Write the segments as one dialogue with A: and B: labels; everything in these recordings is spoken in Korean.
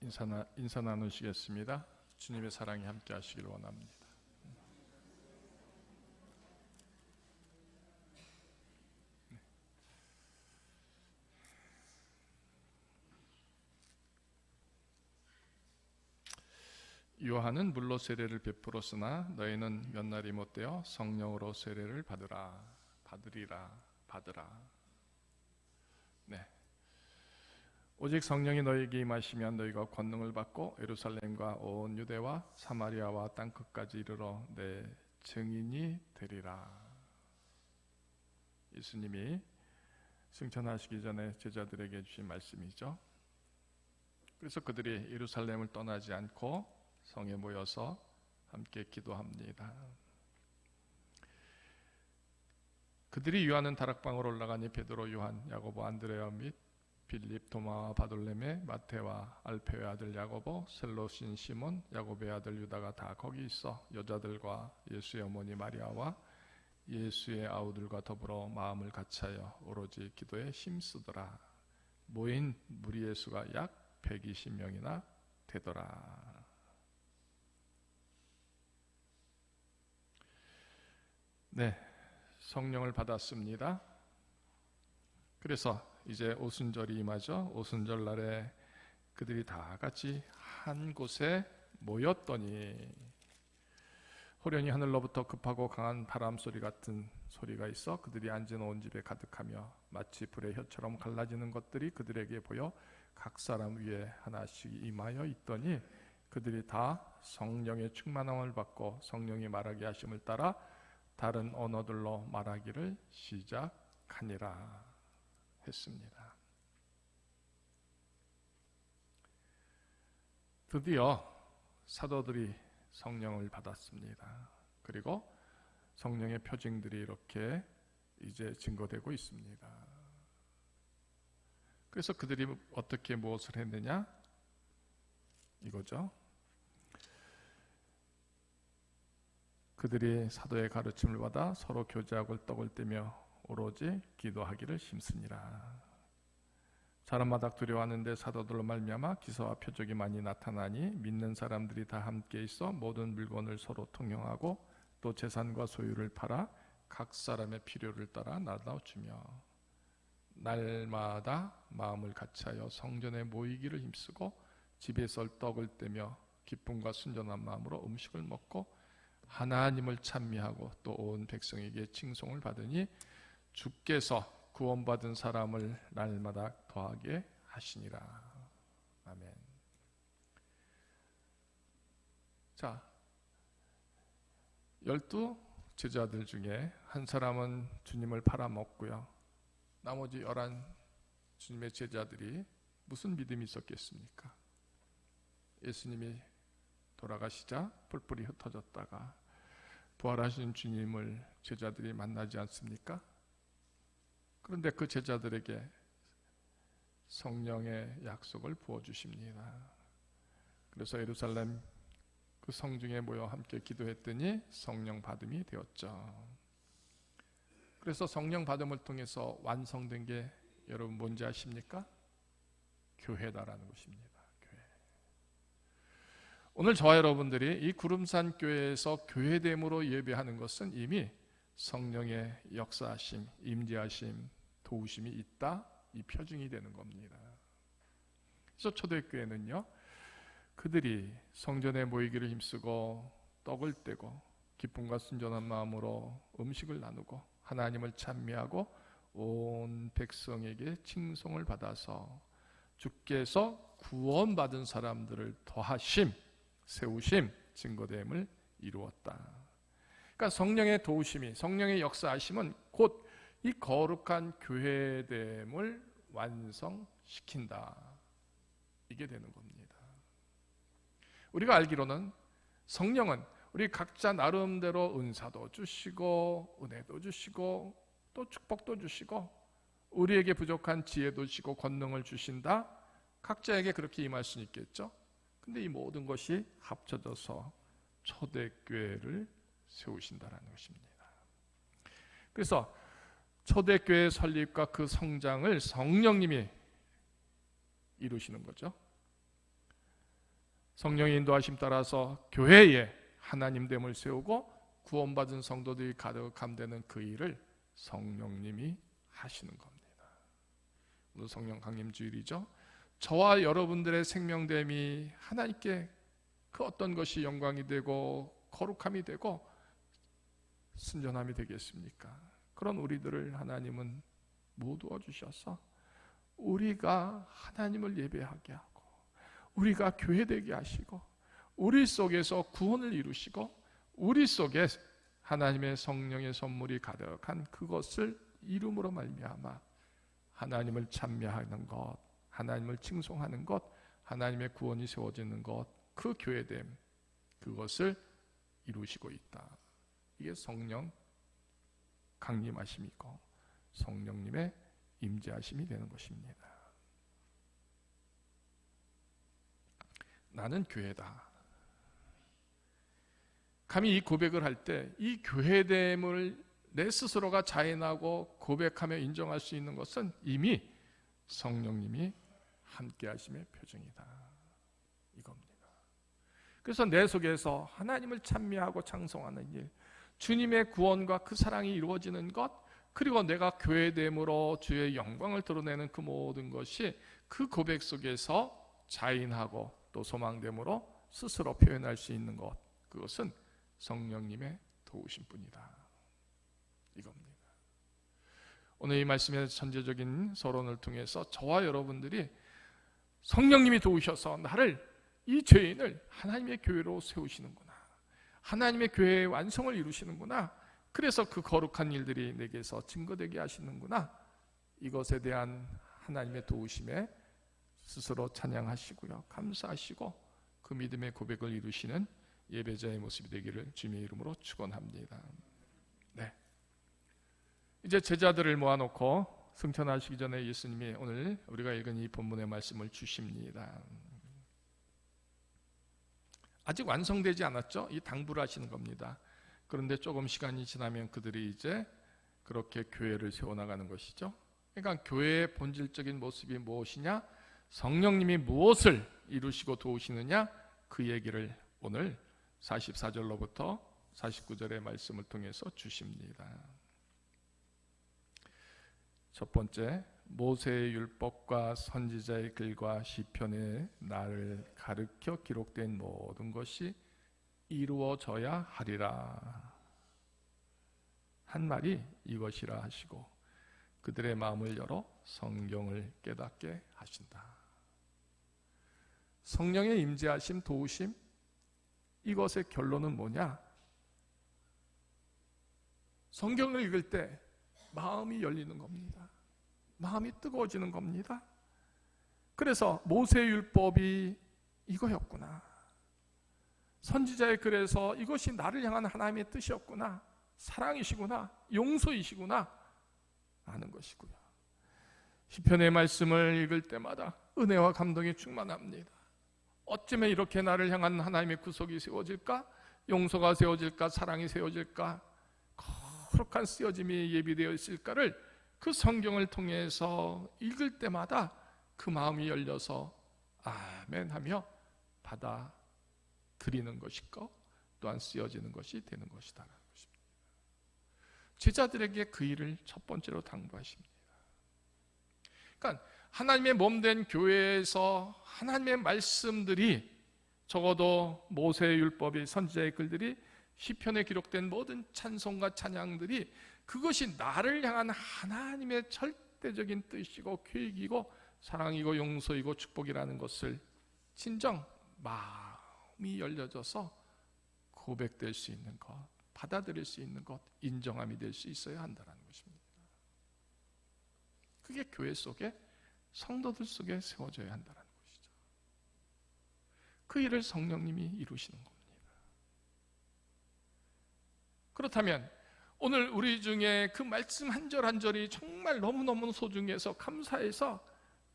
A: 인사 나누시겠습니다. 주님의 사랑이 함께 하시길 원합니다. 요한은 물로 세례를 베풀었으나 너희는 몇 날이 못되어 성령으로 세례를 받으라. 네. 오직 성령이 너희에게 임하시면 너희가 권능을 받고 예루살렘과 온 유대와 사마리아와 땅끝까지 이르러 내 증인이 되리라. 예수님이 승천하시기 전에 제자들에게 주신 말씀이죠. 그래서 그들이 예루살렘을 떠나지 않고 성에 모여서 함께 기도합니다. 그들이 유하는 다락방으로 올라가니 베드로, 요한, 야고보, 안드레아 및 빌립, 도마와 바돌레메, 마테와 알페의 아들 야고보, 셀로신 시몬, 야고보의 아들 유다가 다 거기 있어 여자들과 예수의 어머니 마리아와 예수의 아우들과 더불어 마음을 같이하여 오로지 기도에 힘쓰더라. 모인 무리의 수가 약 120명이나 되더라. 네, 성령을 받았습니다. 그래서 이제 오순절이 임하죠. 오순절 날에 그들이 다 같이 한 곳에 모였더니 호련히 하늘로부터 급하고 강한 바람 소리 같은 소리가 있어 그들이 앉은 온 집에 가득하며 마치 불의 혀처럼 갈라지는 것들이 그들에게 보여 각 사람 위에 하나씩 임하여 있더니 그들이 다 성령의 충만함을 받고 성령이 말하게 하심을 따라 다른 언어들로 말하기를 시작하니라 했습니다. 드디어 사도들이 성령을 받았습니다. 그리고 성령의 표징들이 이렇게 이제 증거되고 있습니다. 그래서 그들이 어떻게 무엇을 했느냐? 이거죠. 그들이 사도의 가르침을 받아 서로 교제하고 떡을 떼며 오로지 기도하기를 힘쓰니라. 사람마다 두려워하는데 사도들로 말미암아 기사와 표적이 많이 나타나니 믿는 사람들이 다 함께 있어 모든 물건을 서로 통용하고 또 재산과 소유를 팔아 각 사람의 필요를 따라 나눠주며 날마다 마음을 같이하여 성전에 모이기를 힘쓰고 집에서 떡을 떼며 기쁨과 순전한 마음으로 음식을 먹고 하나님을 찬미하고 또 온 백성에게 칭송을 받으니 주께서 구원받은 사람을 날마다 더하게 하시니라. 아멘. 자, 12 제자들 중에 한 사람은 주님을 팔아먹고요. 나머지 11 주님의 제자들이 무슨 믿음이 있었겠습니까? 예수님이 돌아가시자 뿔뿔이 흩어졌다가 부활하신 주님을 제자들이 만나지 않습니까? 그런데 그 제자들에게 성령의 약속을 부어주십니다. 그래서 예루살렘 그 성중에 모여 함께 기도했더니 성령 받음이 되었죠. 그래서 성령 받음을 통해서 완성된 게 여러분 뭔지 아십니까? 교회다라는 것입니다. 교회. 오늘 저와 여러분들이 이 구름산 교회에서 교회됨으로 예배하는 것은 이미 성령의 역사하심, 임재하심, 도우심이 있다, 이 표징이 되는 겁니다. 그래서 초대교회는요, 그들이 성전에 모이기를 힘쓰고 떡을 떼고 기쁨과 순전한 마음으로 음식을 나누고 하나님을 찬미하고 온 백성에게 칭송을 받아서 주께서 구원받은 사람들을 더하심, 세우심, 증거됨을 이루었다. 그러니까 성령의 도우심이, 성령의 역사하심은 곧 이 거룩한 교회됨을 완성시킨다. 이게 되는 겁니다. 우리가 알기로는 성령은 우리 각자 나름대로 은사도 주시고 은혜도 주시고 또 축복도 주시고 우리에게 부족한 지혜도 주시고 권능을 주신다. 각자에게 그렇게 임할 수 있겠죠. 근데 이 모든 것이 합쳐져서 초대교회를 세우신다라는 것입니다. 그래서 초대교회 설립과 그 성장을 성령님이 이루시는 거죠. 성령의 인도하심 따라서 교회에 하나님됨을 세우고 구원받은 성도들이 가득함되는 그 일을 성령님이 하시는 겁니다. 오늘 성령 강림 주일이죠. 저와 여러분들의 생명됨이 하나님께 그 어떤 것이 영광이 되고 거룩함이 되고 순전함이 되겠습니까? 그런 우리들을 하나님은 모두어 주셔서 우리가 하나님을 예배하게 하고 우리가 교회되게 하시고 우리 속에서 구원을 이루시고 우리 속에 하나님의 성령의 선물이 가득한 그것을 이름으로 말미암아 하나님을 찬미하는 것, 하나님을 칭송하는 것, 하나님의 구원이 세워지는 것, 그 교회됨, 그것을 이루시고 있다. 이게 성령 강림하심이고 성령님의 임재하심이 되는 것입니다. 나는 교회다. 감히 이 고백을 할 때 이 교회됨을 내 스스로가 자인하고 고백하며 인정할 수 있는 것은 이미 성령님이 함께 하심의 표정이다. 이겁니다. 그래서 내 속에서 하나님을 찬미하고 찬송하는 일, 주님의 구원과 그 사랑이 이루어지는 것, 그리고 내가 교회됨으로 주의 영광을 드러내는 그 모든 것이 그 고백 속에서 자인하고 또 소망됨으로 스스로 표현할 수 있는 것, 그것은 성령님의 도우심 뿐이다. 이겁니다. 오늘 이 말씀의 전제적인 서론을 통해서 저와 여러분들이 성령님이 도우셔서 나를, 이 죄인을 하나님의 교회로 세우시는구나, 하나님의 교회의 완성을 이루시는구나, 그래서 그 거룩한 일들이 내게서 증거되게 하시는구나, 이것에 대한 하나님의 도우심에 스스로 찬양하시고요, 감사하시고 그 믿음의 고백을 이루시는 예배자의 모습이 되기를 주님의 이름으로 축원합니다. 네. 이제 제자들을 모아놓고 승천하시기 전에 예수님이 오늘 우리가 읽은 이 본문의 말씀을 주십니다. 아직 완성되지 않았죠? 이 당부를 하시는 겁니다. 그런데 조금 시간이 지나면 그들이 이제 그렇게 교회를 세워나가는 것이죠. 그러니까 교회의 본질적인 모습이 무엇이냐? 성령님이 무엇을 이루시고 도우시느냐? 그 얘기를 오늘 44절로부터 49절의 말씀을 통해서 주십니다. 첫 번째, 모세의 율법과 선지자의 글과 시편에 나를 가르쳐 기록된 모든 것이 이루어져야 하리라 한 말이 이것이라 하시고 그들의 마음을 열어 성경을 깨닫게 하신다. 성령의 임재하심, 도우심, 이것의 결론은 뭐냐? 성경을 읽을 때 마음이 열리는 겁니다. 마음이 뜨거워지는 겁니다. 그래서 모세의 율법이 이거였구나, 선지자의 글에서 이것이 나를 향한 하나님의 뜻이었구나, 사랑이시구나, 용서이시구나 아는 것이고요. 시편의 말씀을 읽을 때마다 은혜와 감동이 충만합니다. 어쩌면 이렇게 나를 향한 하나님의 구속이 세워질까? 용서가 세워질까? 사랑이 세워질까? 거룩한 쓰여짐이 예비되어 있을까를 그 성경을 통해서 읽을 때마다 그 마음이 열려서 아멘 하며 받아들이는 것이고 또한 쓰여지는 것이 되는 것이다. 제자들에게 그 일을 첫 번째로 당부하십니다. 그러니까 하나님의 몸된 교회에서 하나님의 말씀들이, 적어도 모세의 율법이, 선지자의 글들이, 시편에 기록된 모든 찬송과 찬양들이 그것이 나를 향한 하나님의 절대적인 뜻이고 계획이고 사랑이고 용서이고 축복이라는 것을 진정 마음이 열려져서 고백될 수 있는 것, 받아들일 수 있는 것, 인정함이 될 수 있어야 한다는 것입니다. 그게 교회 속에, 성도들 속에 세워져야 한다는 것이죠. 그 일을 성령님이 이루시는 겁니다. 그렇다면 오늘 우리 중에 그 말씀 한 절 한 절이 정말 너무너무 소중해서 감사해서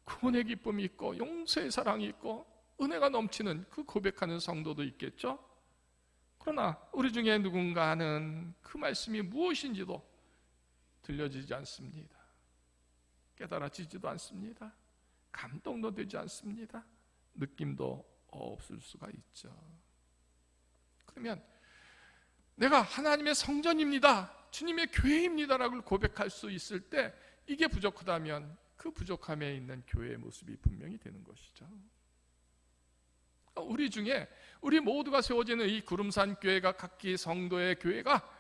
A: 구원의 기쁨이 있고 용서의 사랑이 있고 은혜가 넘치는 그 고백하는 성도도 있겠죠. 그러나 우리 중에 누군가는 그 말씀이 무엇인지도 들려지지 않습니다. 깨달아지지도 않습니다. 감동도 되지 않습니다. 느낌도 없을 수가 있죠. 그러면 내가 하나님의 성전입니다, 주님의 교회입니다라고 고백할 수 있을 때 이게 부족하다면 그 부족함에 있는 교회의 모습이 분명히 되는 것이죠. 우리 중에 우리 모두가 세워지는 이 구름산 교회가, 각기 성도의 교회가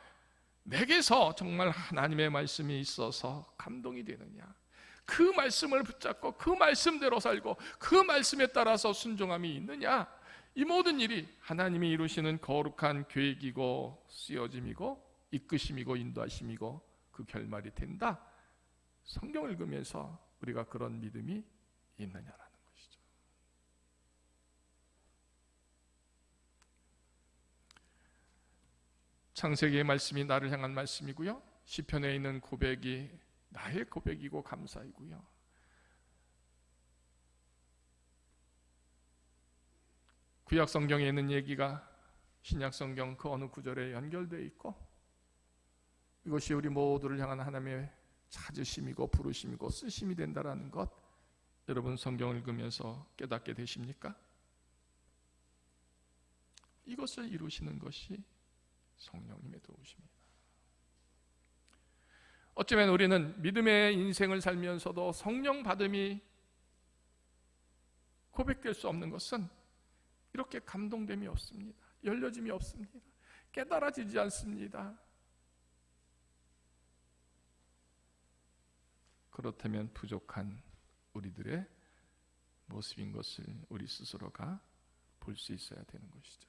A: 내게서 정말 하나님의 말씀이 있어서 감동이 되느냐, 그 말씀을 붙잡고 그 말씀대로 살고 그 말씀에 따라서 순종함이 있느냐, 이 모든 일이 하나님이 이루시는 거룩한 계획이고 쓰여짐이고 이끄심이고 인도하심이고 그 결말이 된다. 성경을 읽으면서 우리가 그런 믿음이 있느냐라는 것이죠. 창세기의 말씀이 나를 향한 말씀이고요, 시편에 있는 고백이 나의 고백이고 감사이고요, 구약 성경에 있는 얘기가 신약 성경 그 어느 구절에 연결되어 있고, 이것이 우리 모두를 향한 하나님의 찾으심이고 부르심이고 쓰심이 된다라는 것, 여러분 성경을 읽으면서 깨닫게 되십니까? 이것을 이루시는 것이 성령님의 도우심입니다. 어쩌면 우리는 믿음의 인생을 살면서도 성령 받음이 고백될 수 없는 것은 이렇게 감동됨이 없습니다. 열려짐이 없습니다. 깨달아지지 않습니다. 그렇다면 부족한 우리들의 모습인 것을 우리 스스로가 볼 수 있어야 되는 것이죠.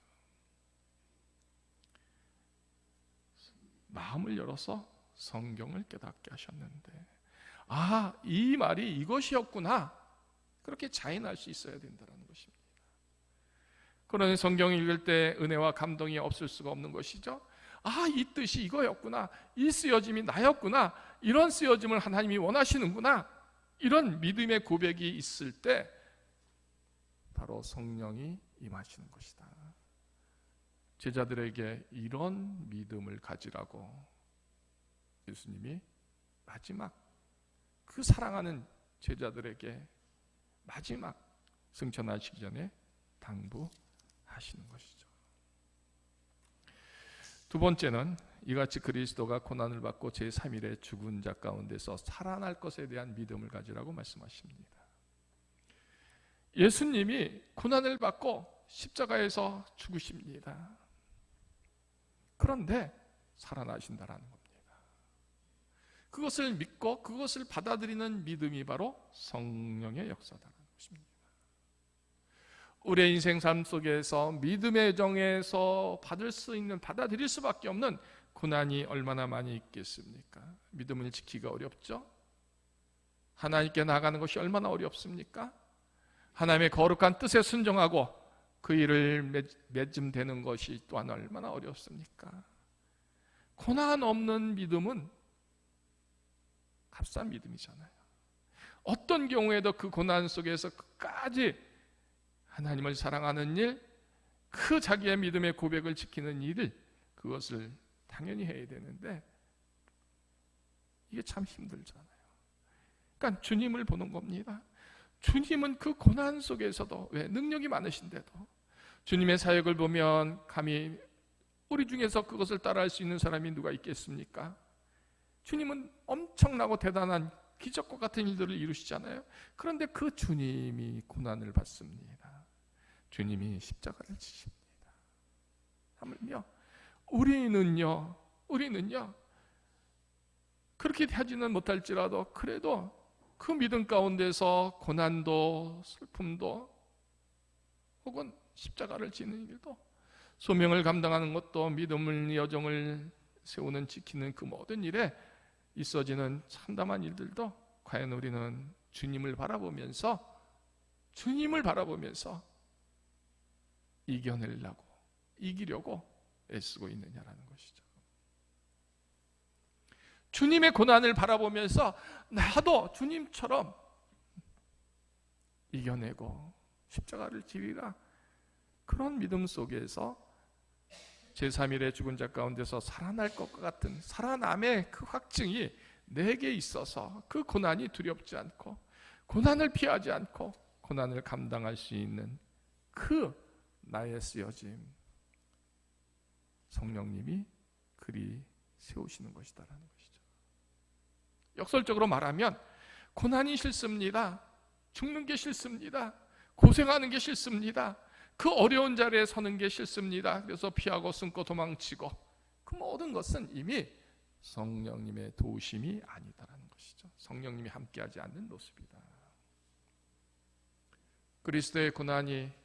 A: 마음을 열어서 성경을 깨닫게 하셨는데, 이 말이 이것이었구나, 그렇게 자인할 수 있어야 된다는 것입니다. 그러니 성경을 읽을 때 은혜와 감동이 없을 수가 없는 것이죠. 이 뜻이 이거였구나, 이 쓰여짐이 나였구나, 이런 쓰여짐을 하나님이 원하시는구나, 이런 믿음의 고백이 있을 때 바로 성령이 임하시는 것이다. 제자들에게 이런 믿음을 가지라고 예수님이 마지막 그 사랑하는 제자들에게 마지막 승천하시기 전에 당부하시는 것이죠. 두 번째는 이같이 그리스도가 고난을 받고 제3일에 죽은 자 가운데서 살아날 것에 대한 믿음을 가지라고 말씀하십니다. 예수님이 고난을 받고 십자가에서 죽으십니다. 그런데 살아나신다라는 겁니다. 그것을 믿고 그것을 받아들이는 믿음이 바로 성령의 역사다라는 것입니다. 우리의 인생 삶 속에서 믿음의 정에서 받을 수 있는, 받아들일 수밖에 없는 고난이 얼마나 많이 있겠습니까? 믿음을 지키기가 어렵죠? 하나님께 나아가는 것이 얼마나 어렵습니까? 하나님의 거룩한 뜻에 순종하고 그 일을 맺음되는 것이 또한 얼마나 어렵습니까? 고난 없는 믿음은 값싼 믿음이잖아요. 어떤 경우에도 그 고난 속에서 끝까지 하나님을 사랑하는 일, 그 자기의 믿음의 고백을 지키는 일을, 그것을 당연히 해야 되는데 이게 참 힘들잖아요. 그러니까 주님을 보는 겁니다. 주님은 그 고난 속에서도, 왜 능력이 많으신데도 주님의 사역을 보면 감히 우리 중에서 그것을 따라할 수 있는 사람이 누가 있겠습니까? 주님은 엄청나고 대단한 기적과 같은 일들을 이루시잖아요. 그런데 그 주님이 고난을 받습니다. 주님이 십자가를 지십니다. 하물며 우리는요 그렇게 하지는 못할지라도 그래도 그 믿음 가운데서 고난도 슬픔도 혹은 십자가를 지는 일도, 소명을 감당하는 것도, 믿음을 여정을 세우는 지키는 그 모든 일에 있어지는 참담한 일들도 과연 우리는 주님을 바라보면서 이겨내려고, 이기려고 애쓰고 있느냐라는 것이죠. 주님의 고난을 바라보면서 나도 주님처럼 이겨내고 십자가를 지리라, 그런 믿음 속에서 제3일에 죽은 자 가운데서 살아날 것과 같은 살아남의 그 확증이 내게 있어서 그 고난이 두렵지 않고 고난을 피하지 않고 고난을 감당할 수 있는 그 나의 쓰여짐, 성령님이 그리 세우시는 것이다라는 것이죠. 역설적으로 말하면 고난이 싫습니다. 죽는 게 싫습니다. 고생하는 게 싫습니다. 그 어려운 자리에 서는 게 싫습니다. 그래서 피하고 숨고 도망치고, 그 모든 것은 이미 성령님의 도우심이 아니다라는 것이죠. 성령님이 함께하지 않는 모습이다. 그리스도의 고난이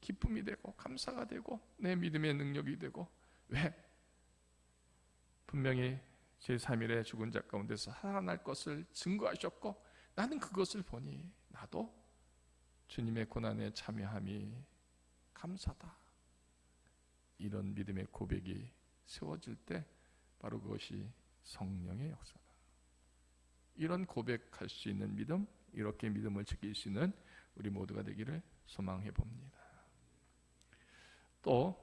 A: 기쁨이 되고 감사가 되고 내 믿음의 능력이 되고, 왜? 분명히 제3일에 죽은 자 가운데서 살아날 것을 증거하셨고, 나는 그것을 보니 나도 주님의 고난에 참여함이 감사다. 이런 믿음의 고백이 세워질 때 바로 그것이 성령의 역사다. 이런 고백할 수 있는 믿음, 이렇게 믿음을 지킬 수 있는 우리 모두가 되기를 소망해 봅니다. 또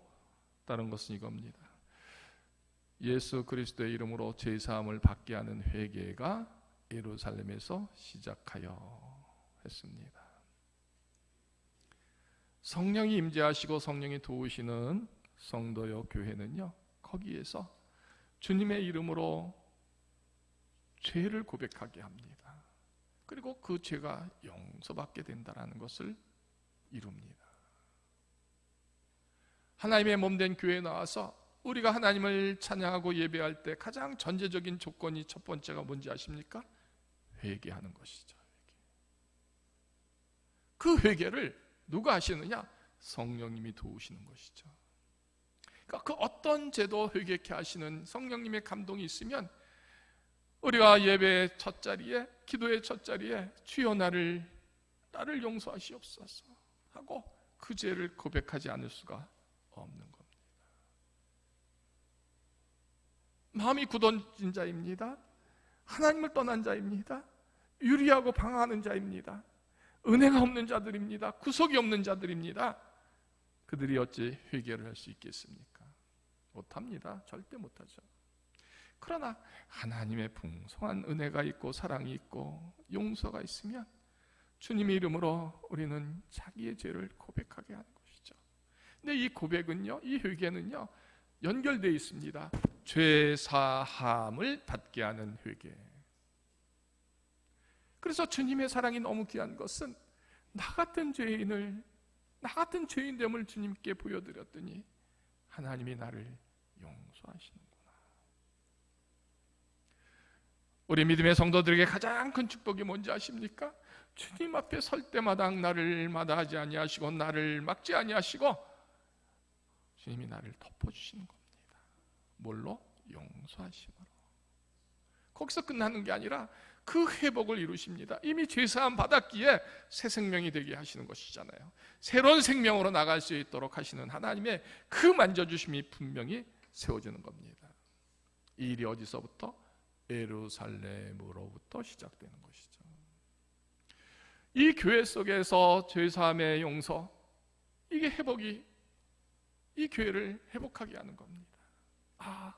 A: 다른 것은 이겁니다. 예수 그리스도의 이름으로 제사함을 받게 하는 회개가 예루살렘에서 시작하여 했습니다. 성령이 임재하시고 성령이 도우시는 성도요 교회는요, 거기에서 주님의 이름으로 죄를 고백하게 합니다. 그리고 그 죄가 용서받게 된다는 것을 이룹니다. 하나님의 몸된 교회에 나와서 우리가 하나님을 찬양하고 예배할 때 가장 전제적인 조건이 첫 번째가 뭔지 아십니까? 회개하는 것이죠. 그 회개를 누가 하시느냐? 성령님이 도우시는 것이죠. 그러니까 그 어떤 죄도 회개케 하시는 성령님의 감동이 있으면 우리가 예배의 첫 자리에, 기도의 첫 자리에 주여 나를 용서하시옵소서 하고 그 죄를 고백하지 않을 수가 없는 겁니다. 마음이 굳어진 자입니다. 하나님을 떠난 자입니다. 유리하고 방황하는 자입니다. 은혜가 없는 자들입니다. 구속이 없는 자들입니다. 그들이 어찌 회개를 할 수 있겠습니까? 못합니다. 절대 못하죠. 그러나 하나님의 풍성한 은혜가 있고 사랑이 있고 용서가 있으면 주님의 이름으로 우리는 자기의 죄를 고백하게 하는 것이죠. 근데 이 고백은요, 이 회개는요, 연결되어 있습니다. 죄 사함을 받게 하는 회개. 그래서 주님의 사랑이 너무 귀한 것은 나 같은 죄인됨을 주님께 보여드렸더니 하나님이 나를 용서하시는구나. 우리 믿음의 성도들에게 가장 큰 축복이 뭔지 아십니까? 주님 앞에 설 때마다 나를 마다하지 아니하시고 나를 막지 아니하시고 주님이 나를 덮어주시는 겁니다. 뭘로? 용서하심으로. 거기서 끝나는 게 아니라 그 회복을 이루십니다. 이미 죄사함 받았기에 새 생명이 되게 하시는 것이잖아요. 새로운 생명으로 나갈 수 있도록 하시는 하나님의 그 만져주심이 분명히 세워지는 겁니다. 이 일이 어디서부터? 예루살렘으로부터 시작되는 것이죠. 이 교회 속에서 죄사함의 용서, 이게 회복이 이 교회를 회복하게 하는 겁니다. 아,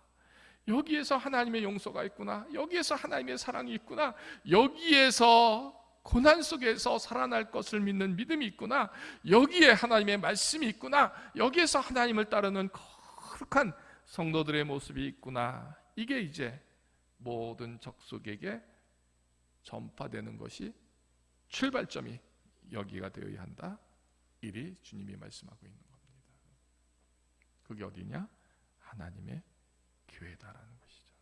A: 여기에서 하나님의 용서가 있구나, 여기에서 하나님의 사랑이 있구나, 여기에서 고난 속에서 살아날 것을 믿는 믿음이 있구나, 여기에 하나님의 말씀이 있구나, 여기에서 하나님을 따르는 거룩한 성도들의 모습이 있구나. 이게 이제 모든 적속에게 전파되는 것이 출발점이 여기가 되어야 한다. 이리 주님이 말씀하고 있는 겁니다. 그게 어디냐? 하나님의 교회다라는 것이죠.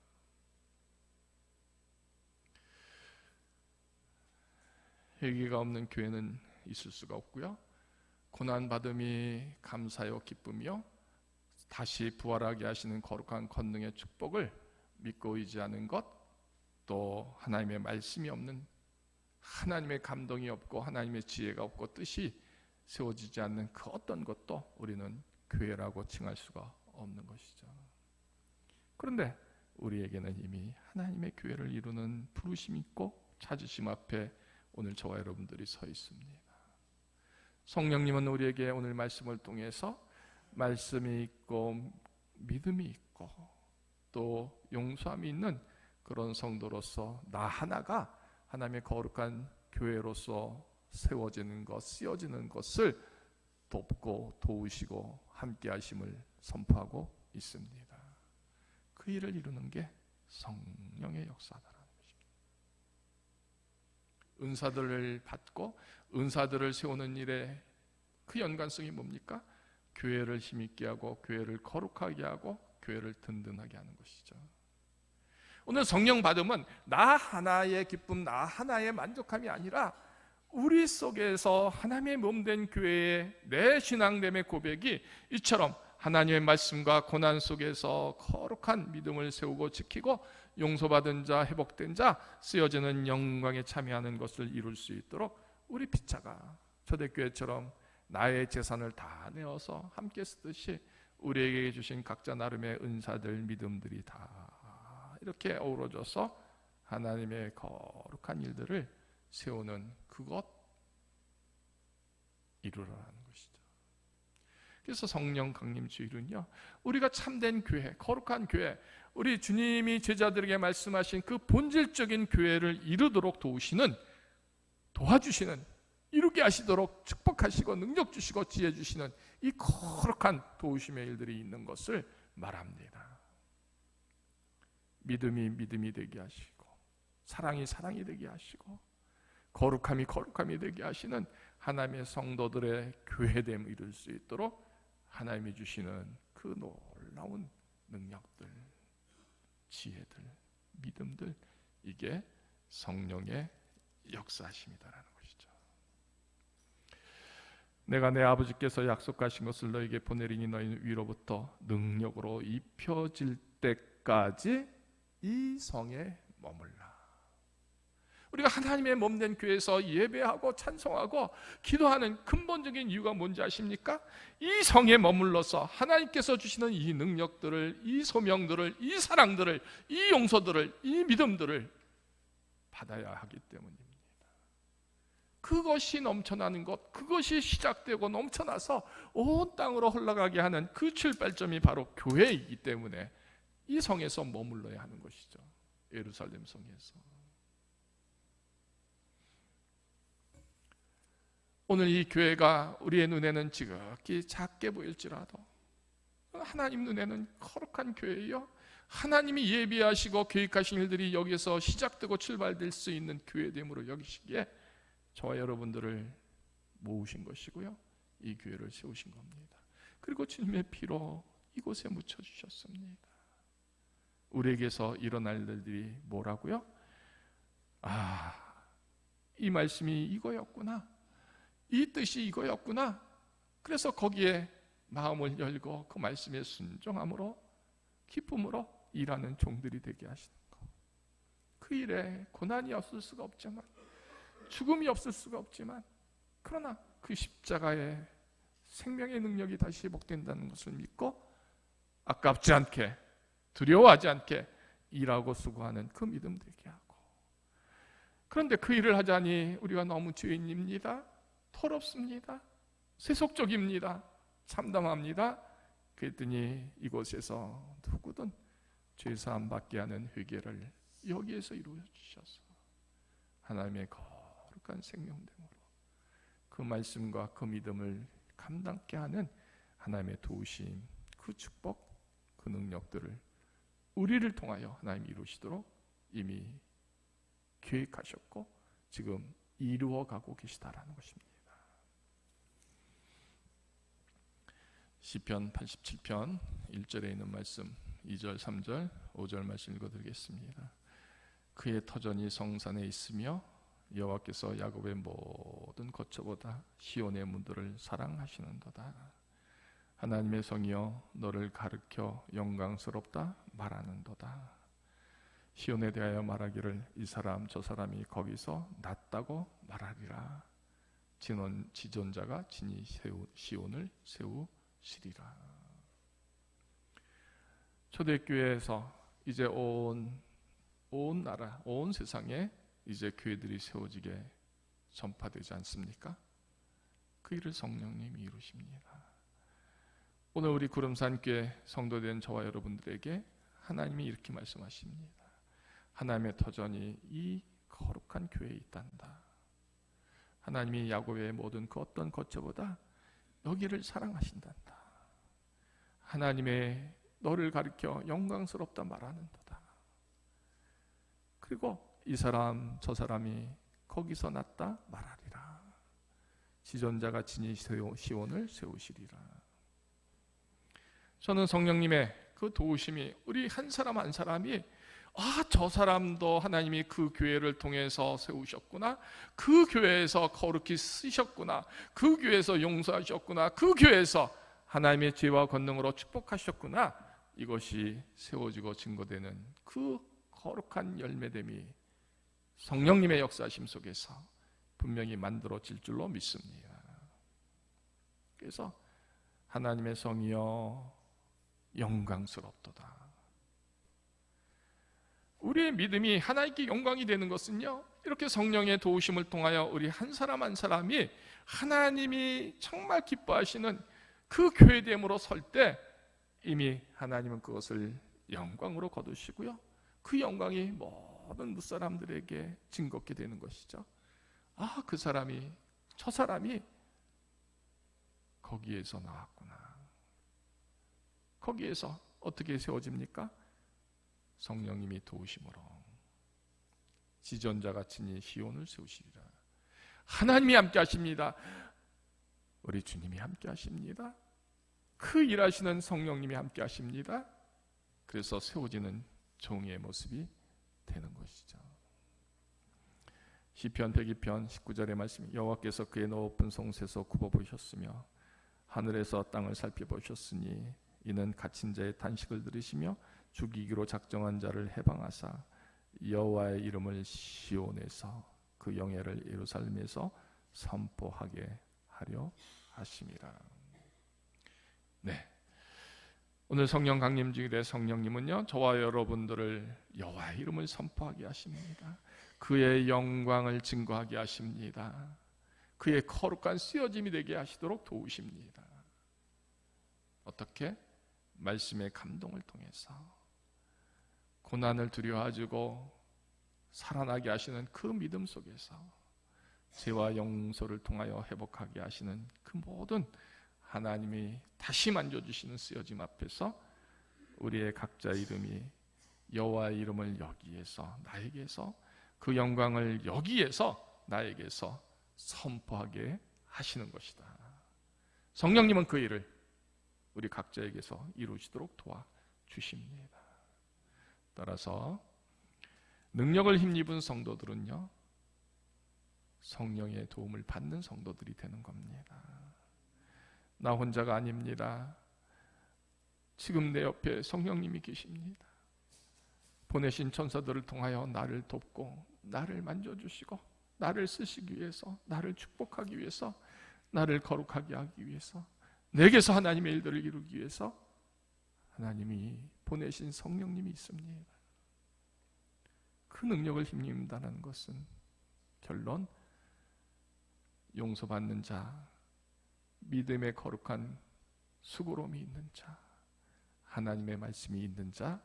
A: 회개가 없는 교회는 있을 수가 없고요. 고난받음이 감사요 기쁨이요, 다시 부활하게 하시는 거룩한 권능의 축복을 믿고 의지하는 것, 또 하나님의 말씀이 없는, 하나님의 감동이 없고 하나님의 지혜가 없고 뜻이 세워지지 않는 그 어떤 것도 우리는 교회라고 칭할 수가 없는 것이죠. 그런데 우리에게는 이미 하나님의 교회를 이루는 부르심이 있고 찾으심 앞에 오늘 저와 여러분들이 서 있습니다. 성령님은 우리에게 오늘 말씀을 통해서 말씀이 있고 믿음이 있고 또 용서함이 있는 그런 성도로서 나 하나가 하나님의 거룩한 교회로서 세워지는 것, 쓰여지는 것을 돕고 도우시고 함께 하심을 선포하고 있습니다. 그 일을 이루는 게 성령의 역사다라는 것입니다. 은사들을 받고 은사들을 세우는 일에 그 연관성이 뭡니까? 교회를 힘있게 하고 교회를 거룩하게 하고 교회를 든든하게 하는 것이죠. 오늘 성령 받음은 나 하나의 기쁨, 나 하나의 만족함이 아니라 우리 속에서 하나님의 몸된 교회의 내 신앙됨의 고백이 이처럼 하나님의 말씀과 고난 속에서 거룩한 믿음을 세우고 지키고 용서받은 자, 회복된 자, 쓰여지는 영광에 참여하는 것을 이룰 수 있도록 우리 피차가 초대교회처럼 나의 재산을 다 내어서 함께 쓰듯이 우리에게 주신 각자 나름의 은사들, 믿음들이 다 이렇게 어우러져서 하나님의 거룩한 일들을 세우는 그것 이루라는 것이죠. 그래서 성령 강림 주일은요, 우리가 참된 교회, 거룩한 교회, 우리 주님이 제자들에게 말씀하신 그 본질적인 교회를 이루도록 도와주시는, 이루게 하시도록 축복하시고 능력 주시고 지혜 주시는 이 거룩한 도우심의 일들이 있는 것을 말합니다. 믿음이 믿음이 되게 하시고, 사랑이 사랑이 되게 하시고, 거룩함이 거룩함이 되게 하시는 하나님의 성도들의 교회됨을 이룰 수 있도록 하나님이 주시는 그 놀라운 능력들, 지혜들, 믿음들, 이게 성령의 역사심이다라는 것이죠. 내가 내 아버지께서 약속하신 것을 너에게 보내리니 너희는 위로부터 능력으로 입혀질 때까지 이 성에 머물라. 우리가 하나님의 몸된 교회에서 예배하고 찬송하고 기도하는 근본적인 이유가 뭔지 아십니까? 이 성에 머물러서 하나님께서 주시는 이 능력들을, 이 소명들을, 이 사랑들을, 이 용서들을, 이 믿음들을 받아야 하기 때문입니다. 그것이 넘쳐나는 것, 그것이 시작되고 넘쳐나서 온 땅으로 흘러가게 하는 그 출발점이 바로 교회이기 때문에 이 성에서 머물러야 하는 것이죠. 예루살렘 성에서. 오늘 이 교회가 우리의 눈에는 지극히 작게 보일지라도 하나님 눈에는 거룩한 교회요, 하나님이 예비하시고 계획하신 일들이 여기서 시작되고 출발될 수 있는 교회됨으로 여기시기에 저와 여러분들을 모으신 것이고요, 이 교회를 세우신 겁니다. 그리고 주님의 피로 이곳에 묻혀주셨습니다. 우리에게서 일어날 일들이 뭐라고요? 이 말씀이 이거였구나, 이 뜻이 이거였구나. 그래서 거기에 마음을 열고 그 말씀에 순종함으로 기쁨으로 일하는 종들이 되게 하시는 것. 그 일에 고난이 없을 수가 없지만, 죽음이 없을 수가 없지만, 그러나 그 십자가의 생명의 능력이 다시 회복된다는 것을 믿고 아깝지 않게, 두려워하지 않게 일하고 수고하는 그 믿음 되게 하고. 그런데 그 일을 하자니 우리가 너무 죄인입니다, 더럽습니다, 세속적입니다, 참담합니다. 그랬더니 이곳에서 누구든 죄사함 받게 하는 회개를 여기에서 이루어 주셔서 하나님의 거룩한 생명됨으로 그 말씀과 그 믿음을 감당케 하는 하나님의 도우심, 그 축복, 그 능력들을 우리를 통하여 하나님이 이루시도록 이미 계획하셨고 지금 이루어가고 계시다라는 것입니다. 시편 87편 1절에 있는 말씀, 2절, 3절, 5절 말씀 읽어드리겠습니다. 그의 터전이 성산에 있으며 여호와께서 야곱의 모든 거처보다 시온의 문들을 사랑하시는도다. 하나님의 성이여 너를 가르켜 영광스럽다 말하는도다. 시온에 대하여 말하기를 이 사람 저 사람이 거기서 났다고 말하리라. 지존자가 진히 시온을 세우시리라. 초대교회에서 이제 온 나라, 온 세상에 이제 교회들이 세워지게 전파되지 않습니까? 그 일을 성령님이 이루십니다. 오늘 우리 구름산교회 성도된 저와 여러분들에게 하나님이 이렇게 말씀하십니다. 하나님의 터전이 이 거룩한 교회에 있단다. 하나님이 야곱의 모든 그 어떤 거처보다 너희를 사랑하신단다. 하나님의 너를 가리켜 영광스럽다 말하는도다. 그리고 이 사람 저 사람이 거기서 났다 말하리라. 지존자가 친히 시온을 세우시리라. 저는 성령님의 그 도우심이 우리 한 사람 한 사람이 저 사람도 하나님이 그 교회를 통해서 세우셨구나, 그 교회에서 거룩히 쓰셨구나, 그 교회에서 용서하셨구나, 그 교회에서 하나님의 지혜와 권능으로 축복하셨구나, 이것이 세워지고 증거되는 그 거룩한 열매됨이 성령님의 역사하심 속에서 분명히 만들어질 줄로 믿습니다. 그래서 하나님의 성이여 영광스럽도다. 우리의 믿음이 하나님께 영광이 되는 것은요, 이렇게 성령의 도우심을 통하여 우리 한 사람 한 사람이 하나님이 정말 기뻐하시는 그 교회됨으로 설 때 이미 하나님은 그것을 영광으로 거두시고요, 그 영광이 모든 무사람들에게 증거게 되는 것이죠. 그 사람이, 저 사람이 거기에서 나왔구나. 거기에서 어떻게 세워집니까? 성령님이 도우심으로 지존자가 친히 시온을 세우시리라. 하나님이 함께 하십니다. 우리 주님이 함께 하십니다. 그 일하시는 성령님이 함께 하십니다. 그래서 세워지는 종의 모습이 되는 것이죠. 시편 102편 19절의 말씀, 여호와께서 그의 높은 성소에서 굽어보셨으며 하늘에서 땅을 살펴보셨으니 이는 갇힌 자의 탄식을 들으시며 죽이기로 작정한 자를 해방하사 여호와의 이름을 시온에서 그 영예를 예루살렘에서 선포하게 하려 하심이라. 네, 오늘 성령 강림 주일에 성령님은요, 저와 여러분들을 여호와의 이름을 선포하게 하십니다. 그의 영광을 증거하게 하십니다. 그의 거룩한 쓰여짐이 되게 하시도록 도우십니다. 어떻게? 말씀의 감동을 통해서 고난을 두려워하고 살아나게 하시는 그 믿음 속에서 죄와 용서를 통하여 회복하게 하시는 그 모든 하나님이 다시 만져주시는 쓰여짐 앞에서 우리의 각자 이름이 여호와의 이름을 여기에서 나에게서 그 영광을 여기에서 나에게서 선포하게 하시는 것이다. 성령님은 그 일을 우리 각자에게서 이루시도록 도와주십니다. 따라서 능력을 힘입은 성도들은요, 성령의 도움을 받는 성도들이 되는 겁니다. 나 혼자가 아닙니다. 지금 내 옆에 성령님이 계십니다. 보내신 천사들을 통하여 나를 돕고 나를 만져주시고 나를 쓰시기 위해서, 나를 축복하기 위해서, 나를 거룩하게 하기 위해서, 내게서 하나님의 일들을 이루기 위해서 하나님이 보내신 성령님이 있습니다. 그 능력을 힘입는다는 것은 결론 용서받는 자, 믿음의 거룩한 수고로움이 있는 자, 하나님의 말씀이 있는 자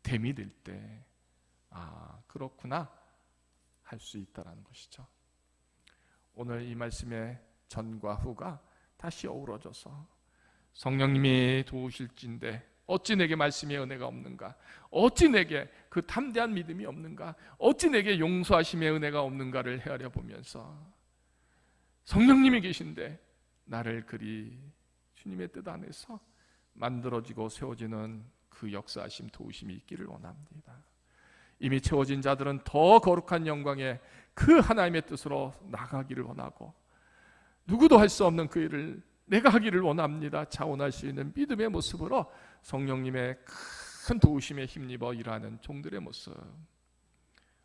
A: 됨이 될 때 그렇구나 할 수 있다라는 것이죠. 오늘 이 말씀의 전과 후가 다시 어우러져서 성령님이 도우실진데 어찌 내게 말씀의 은혜가 없는가? 어찌 내게 그 담대한 믿음이 없는가? 어찌 내게 용서하심의 은혜가 없는가를 헤아려 보면서 성령님이 계신데 나를 그리 주님의 뜻 안에서 만들어지고 세워지는 그 역사하심 도우심이 있기를 원합니다. 이미 채워진 자들은 더 거룩한 영광의 그 하나님의 뜻으로 나가기를 원하고 누구도 할 수 없는 그 일을 내가 하기를 원합니다. 자원할 수 있는 믿음의 모습으로 성령님의 큰 도우심에 힘입어 일하는 종들의 모습,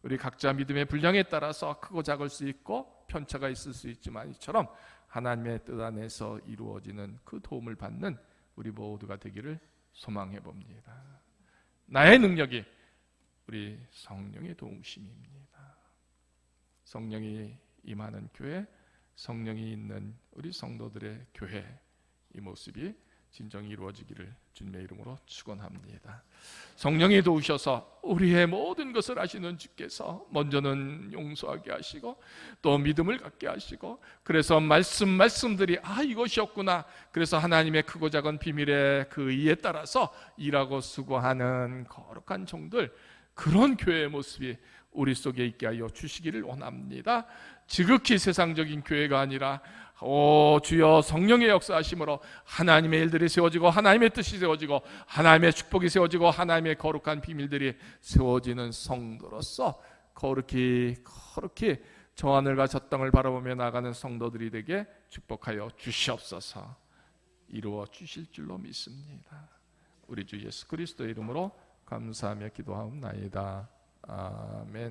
A: 우리 각자 믿음의 분량에 따라서 크고 작을 수 있고 편차가 있을 수 있지만 이처럼 하나님의 뜻 안에서 이루어지는 그 도움을 받는 우리 모두가 되기를 소망해 봅니다. 나의 능력이 우리 성령의 도우심입니다. 성령이 임하는 교회, 성령이 있는 우리 성도들의 교회, 이 모습이 진정이 이루어지기를 주님의 이름으로 축원합니다. 성령이 도우셔서 우리의 모든 것을 아시는 주께서 먼저는 용서하게 하시고 또 믿음을 갖게 하시고, 그래서 말씀들이 이것이었구나. 그래서 하나님의 크고 작은 비밀의 그 의에 따라서 일하고 수고하는 거룩한 종들, 그런 교회의 모습이 우리 속에 있게 하여 주시기를 원합니다. 지극히 세상적인 교회가 아니라 주여 성령의 역사하심으로 하나님의 일들이 세워지고 하나님의 뜻이 세워지고 하나님의 축복이 세워지고 하나님의 거룩한 비밀들이 세워지는 성도로서 거룩히 저 하늘과 저 땅을 바라보며 나가는 성도들이 되게 축복하여 주시옵소서. 이루어 주실 줄로 믿습니다. 우리 주 예수 그리스도의 이름으로 감사하며 기도하옵나이다. 아멘.